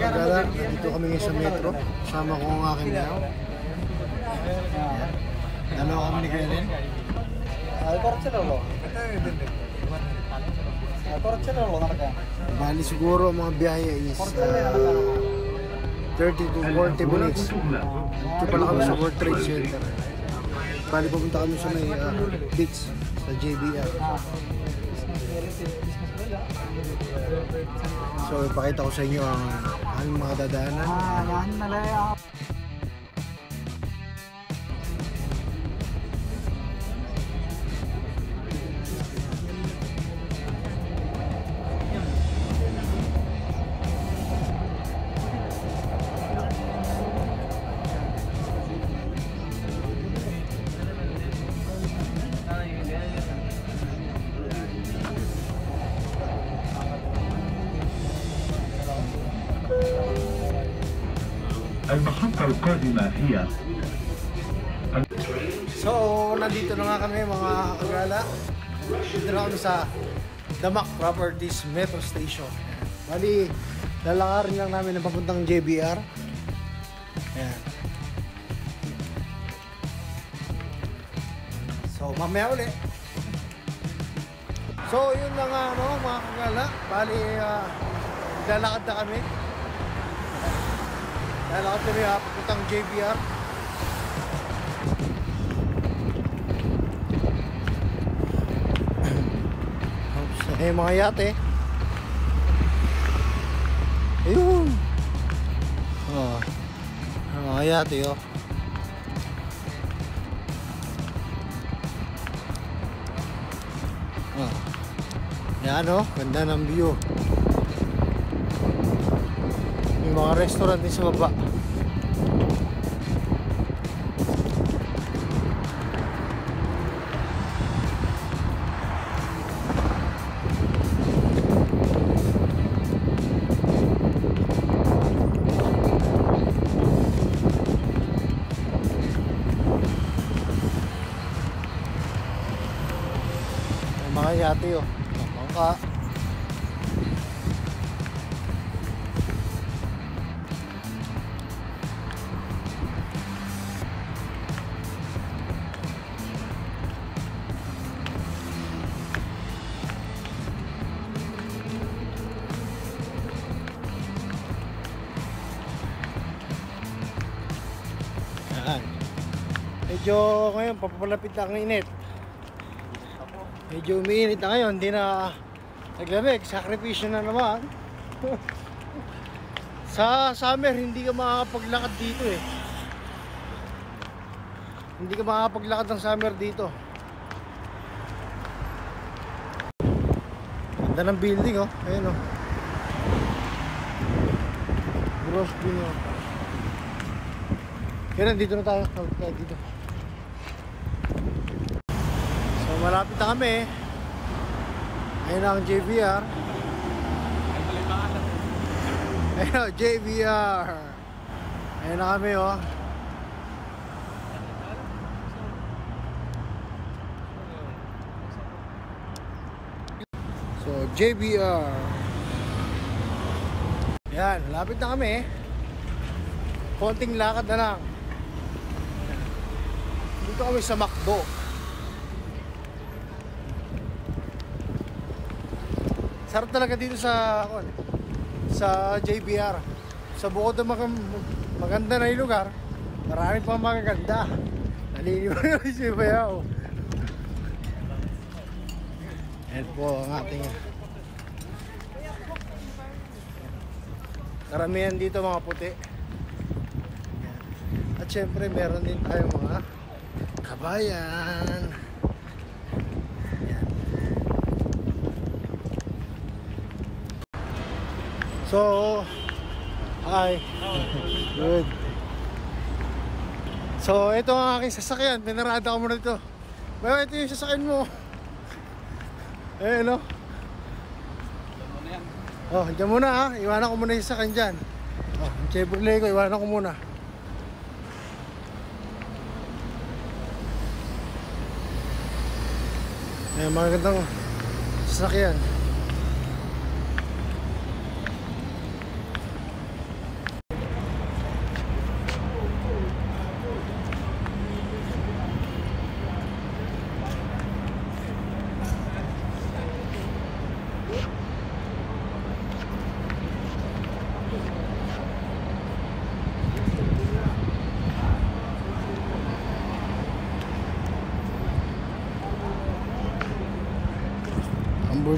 Kagala, dito kami ngayon sa metro. Kasama ko ang aking na. Dalawa kami ni Glenn. Bali siguro ang mga biyahe is 30 to 40 minutes. Ito pala kami sa World Trade Center. Bali pupunta kami sa may beach sa JBR. So ipakita ko sa inyo ang aming mga dadaanan. المحطة القادمة هي So, nandito na nga kami mga kagala. Dito na kami sa Damac Properties Metro Station. Bali, lalakarin lang namin ng papuntang JBR. Ayan. So, mamaya ulit. So, yun na nga mga kagala. Bali, lalakad na kami. Lalakad kami papuntang JBR. Eh, mga yate. Ayun. Oh. Mga yate, oh. Oh. Yan, oh. Ganda ng view. May mga restaurant din sa baba. Mga yate, oh. Bangka. Yan. Medyo ngayon papalapit na ang init. Medyo umiinit na ngayon, hindi na naglamig, sakripisyo na naman. Sa summer, hindi ka makakapaglakad dito eh. Hindi ka makakapaglakad ng summer dito. Ganda ng building, oh. Ayun, oh. Gross din, oh. Kaya dito na tayo. Dito. Malapit na kami. Ayun ang JBR. Ayun ang JBR. Ayun na kami, oh. So JBR. Yan, malapit na kami. Konting lakad na lang. Dito kami sa McDo. Sarap talaga dito sa JBR. Sa bukod na maganda na yung lugar, marami pang magaganda. Naliliwan na si Bayaw. Yan po ang ating karamihan dito mga puti. At syempre meron din tayong mga kabayan. So, hi. Good. So, ito ang aking sasakyan. Pinarada ko muna dito. Bayo, ito yung sasakyan mo. Eh, no? Oh, dyan muna ha. Iwanan ko muna yung sasakyan dyan. Oh, yung Chevrolet ko, iwanan ko muna. Ayan, magandang sasakyan.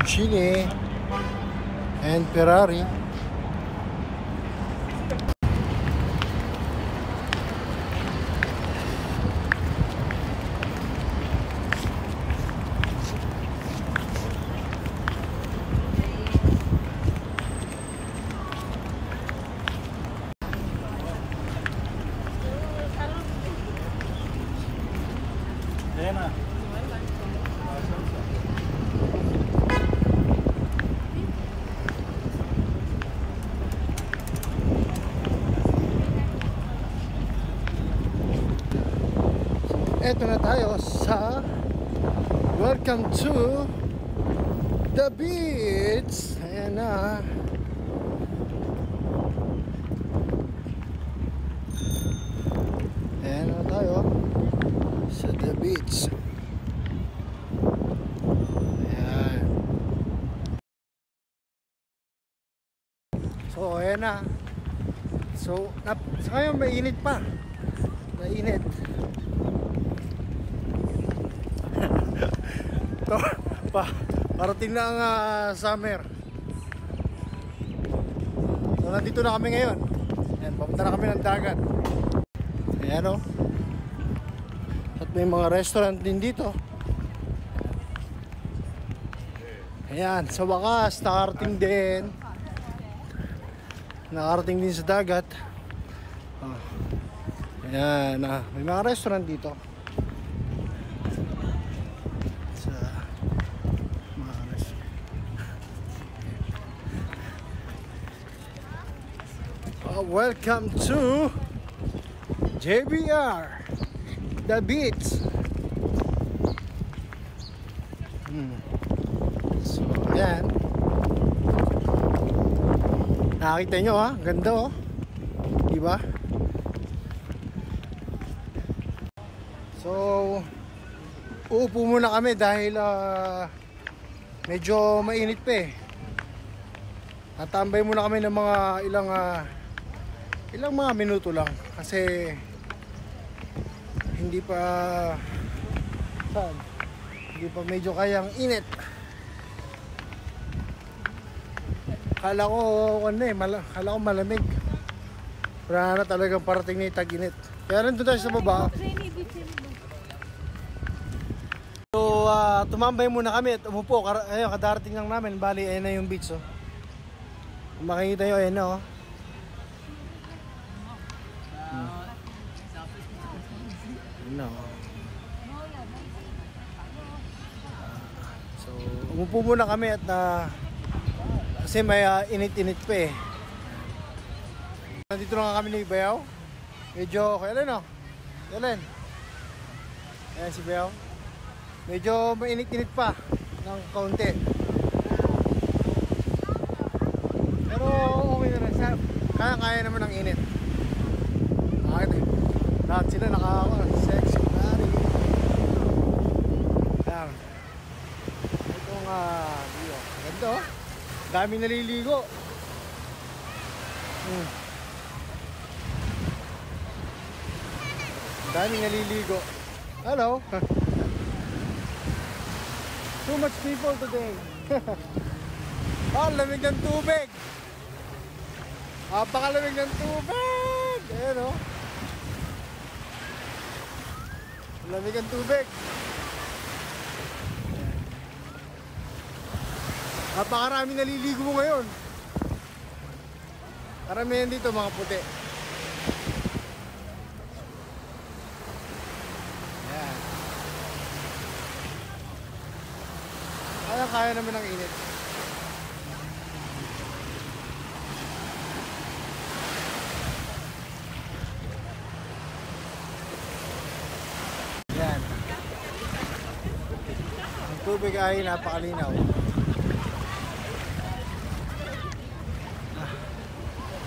Lamborghini and Ferrari. Ayan na. Eto na tayo sa welcome to the beach. Ayan na. Ayan na tayo sa the beach. Ayan. So ayan na. So sa ngayon mainit pa. Mainit. Parating na ang summer. So nandito na kami ngayon. Ayan, papunta na kami ng dagat. Ayan o. At may mga restaurant din dito. Ayan, sa wakas nakarating din. Nakarating din sa dagat. Ayan, may mga restaurant dito. Welcome to JBR, the beach. So, ayan. Nakakita nyo ha, ganda oh. Diba? So, uupo muna kami dahil medyo mainit pa eh. Tatambay muna kami ng mga ilang mga minuto lang kasi hindi pa medyo kayang init. Kala ko malamig. Wala na talagang parating na tag-init. Kaya nandun tayo sa baba. So tumambay muna kami at umupo. Ayun, kadarating lang namin. Bali, ayun na yung beach oh. Kung makikita nyo, ayun na oh. No. So, umupo muna kami at kasi may init-init pa eh. Nandito na nga kami ni Bayaw. Medyo, kailan o? Kailan? Ayan si Bayaw. Medyo mainit-init pa ng kaunti. Pero okay na rin. Kaya naman ang init. Lahat sila sexy body. Ayan. Itong view. Ganda oh. Daming naliligo. Daming naliligo. Hello. Too much people today. Lamig ng tubig. Napakalamig ng tubig. Ayan oh. Lamig ang tubig. Napakarami naliligo mo ngayon. Karamihan dito mga puti. Ayan. Kaya naman ang init. Ayan. Ang tubig ay napakalinaw.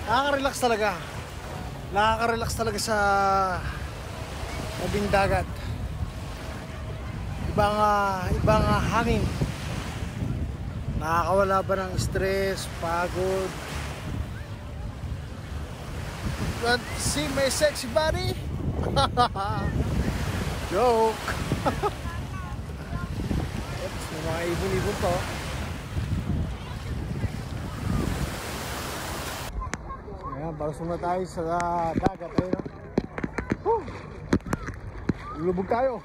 Nakaka-relax talaga. Nakaka-relax talaga sa tabing dagat. Ibang hangin. Nakakawala ba ng stress, pagod. Want to see my sexy body? Joke. Oops, may mga ibon-ibon pa oh. Balusong na tayo sa dagat. Ayun, no? Lubog tayo.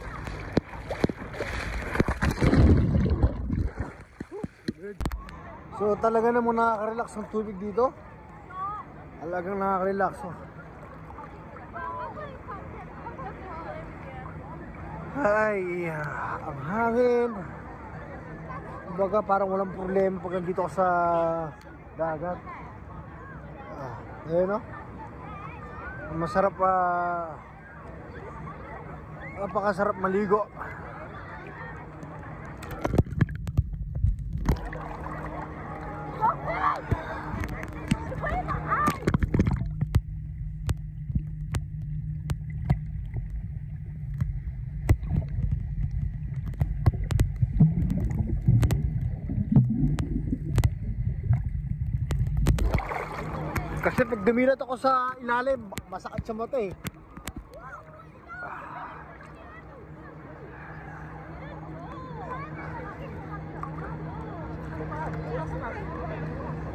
So talaga na mo nakaka-relax ang tubig dito. Talagang nakaka-relax. Ay, ang hangin. Kumbaga parang walang problema pag dito ka sa dagat. Ayun, no? Masarap napakasarap maligo. Kasi pag dumilat ako sa ilalim, masakit sa mata eh.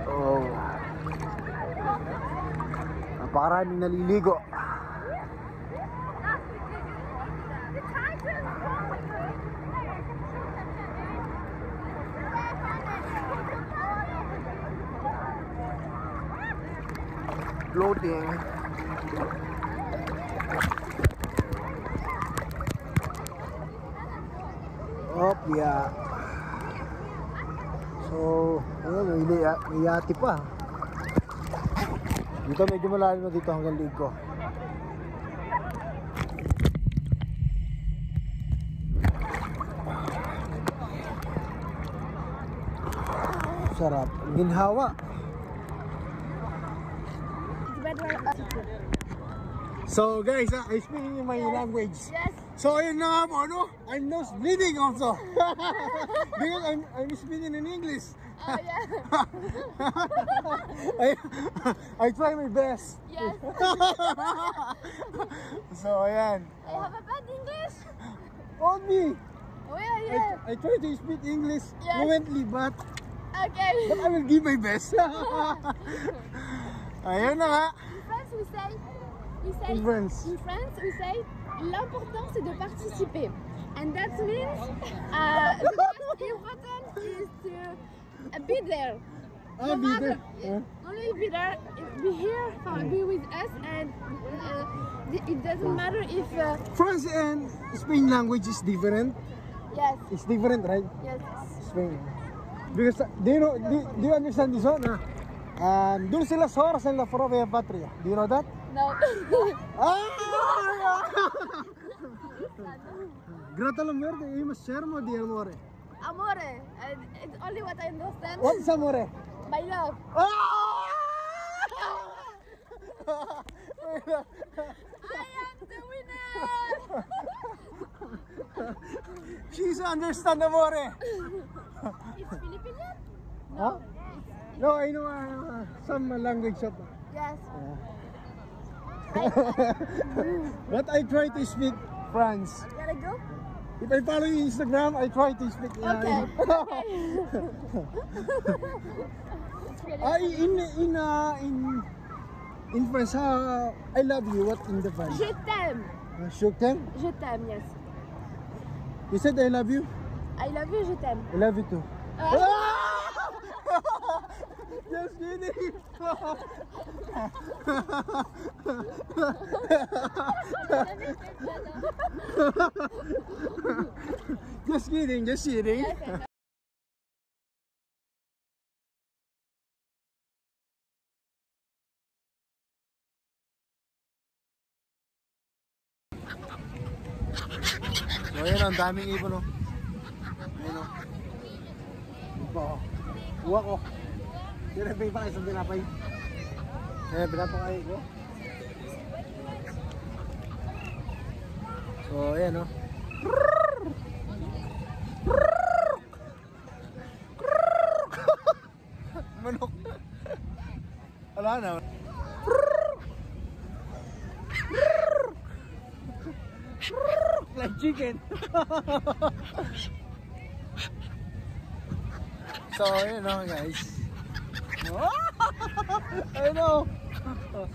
Oh. Napakaraming naliligo. Floating. Oh, yeah. So, ayun, may yati pa. Dito medyo malalim na dito hanggang liig ko. Sarap. Ginhawa. So guys, I speak in my language. Yes. So ayun na po, no? I'm nose bleeding also. Because I'm speaking in English. Oh yeah. I try my best. Yes. So ayan. I have a bad English. Only. Oh yeah. I try to speak English Yes. fluently, but Okay. I will give my best. Ayun na nga. In France we say l'important c'est de participer, and that means the most important is to be there. No Be matter- there. Only be there, be here, be with us, and it doesn't matter if France and Spain language is different. yes, It's different, right? yes. Spain. Because do you understand this one? Dulce las horas en la propia patria. Do you know that? No. Grata la muerte, y más sermo di amore. Amore, it's only what I understand. What is amore? My love. I am the winner. She's understand amore. It's Filipino? Huh? No, I know some language of. Yes. But I try to speak France. Gotta go? If I follow you Instagram, I try to speak. Okay. In France, I love you. What in the French? Je t'aime. Je t'aime. Je t'aime, yes. You said I love you. I love you, je t'aime. I love you too. Just kidding. Just kidding. Just kidding. So ayan, ang daming ibon, oh. Ayan, oh. Iba, oh. Uwa ko. Tinapay pa kayo sa tinapay. Ayan, pinapakain ko. So ayan, oh. Manok. Wala na. Like chicken. So, you know guys. I know. Ayan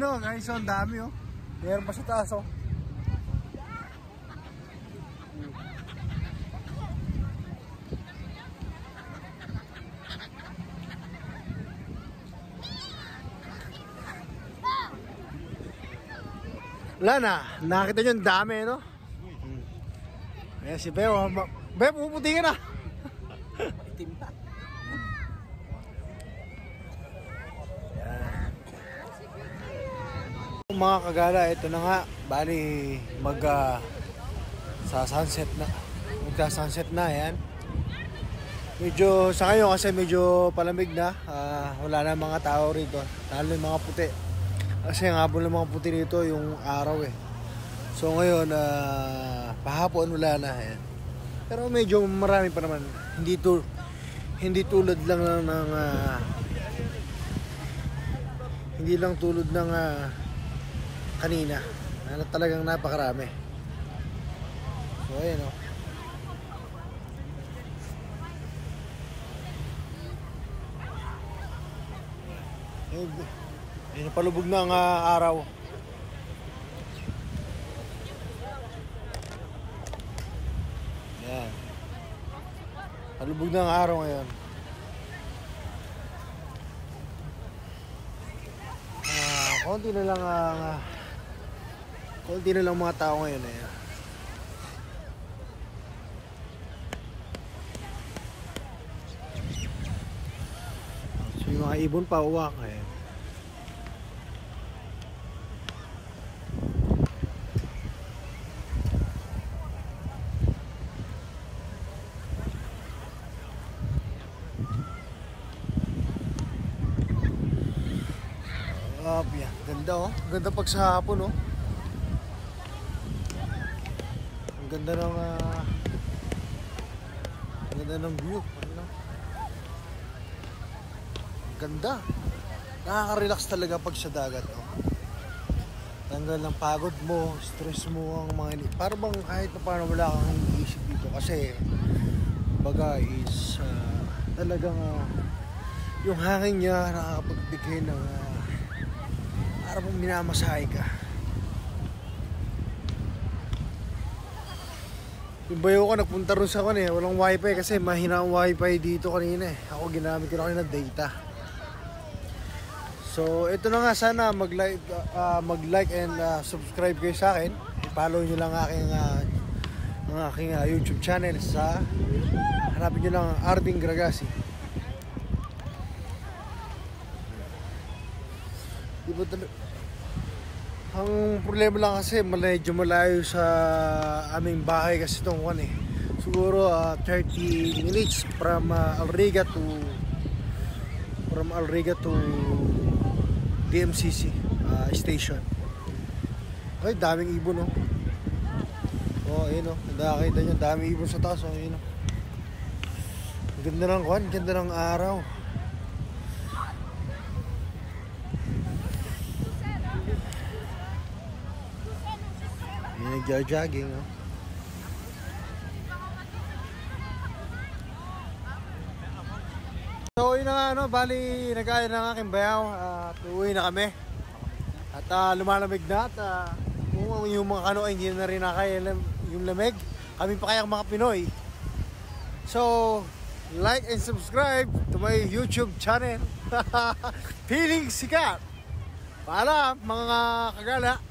o guys, ang dami oh. Meron pa sa taas oh. Wala na, nakita nyo ang dami no? Ayan si Beo. Beo, pumuputi ka na. Mga kagala, ito na nga. Bali, sa sunset na. Magka-sunset na, yan. Medyo, sa ngayon kasi medyo palamig na. Wala na mga tao rito. Lalo yung mga puti. Kasi ang habol ng mga puti rito yung araw eh. So ngayon, pahapon wala na. Yan. Pero medyo marami pa naman. Hindi tulad lang ng hindi lang tulad ng kanina. Talagang napakarami. So ayan o. Ayun, palubog na ang araw. Yan. Palubog na ang araw ngayon. Konti na lang mga tao ngayon eh. So yung mga ibon pa uwak eh. Yeah. Ganda oh. Ganda pag sa hapon oh. Ang ganda ng view. Ano? Ganda. Nakaka-relax talaga pag sa dagat oh. Tanggal ng pagod mo, stress mo ang mga ini. Para bang kahit pa paano wala kang iniisip dito kasi baga is talagang yung hangin niya nakakapagbigay ng para bang minamasahe ka. Yung bayo ko nagpunta rin sa kan eh. Walang wifi kasi mahina ang wifi dito kanina eh. Ako ginamit ko na kanina data. So ito na nga, sana mag-like and subscribe kayo sa akin. I-follow nyo lang ang aking YouTube channel sa hanapin nyo lang Arvin Gragasi. Diba ang problema lang kasi medyo malayo sa aming bahay kasi itong one eh. Siguro 30 minutes from Alriga to DMCC station. Ay, daming ibon oh. Oh, ayun oh. Nakakita nyo, daming ibon sa taas oh. Ayun oh. Ganda ng kwan, ganda ng araw. Nagja-jogging no? So yun na nga no, bali nag-aaya na ng aking bayaw at uwi na kami at lumalamig na at kung yung mga kano ay hindi na rin nakaya yung lamig, kami pa kayang mga Pinoy. So like and subscribe to my YouTube channel. Feeling Sikat. Paalam mga kagala.